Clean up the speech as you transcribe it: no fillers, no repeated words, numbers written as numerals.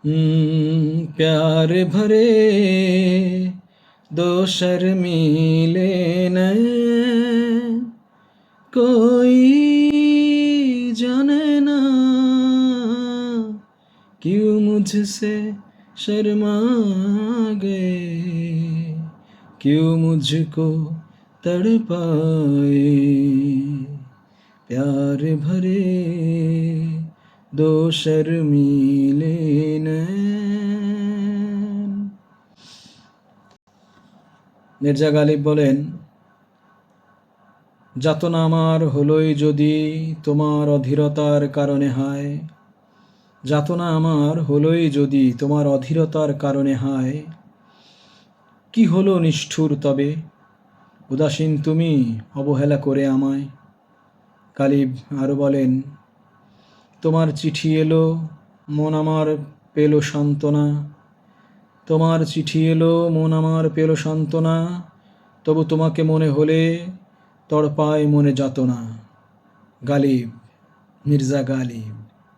प्यार भरे दो शर्मीले नैन, कोई जाने ना क्यों मुझसे शर्मा गए, क्यों मुझको तड़पाए। प्यार भरे दो शर्मीले नैन। মির্জা গালিব বলেন, যাতনা আমার হলোই যদি তোমার অধীরতার কারণে হায়, যাতনা আমার হলোই যদি তোমার অধীরতার কারণে হায়। কি হলো নিষ্ঠুর তবে, উদাসীন তুমি অবহেলা করে আমায়। গালিব আরও বলেন, তোমার চিঠি এলো, মন আমার পেল সান্ত্বনা, তোমার চিঠি এলো, মন আমার পেল সান্ত্বনা, তবু তোমাকে মনে হলে তড়পায় মনে যাতনা। গালিব, মির্জা গালিব।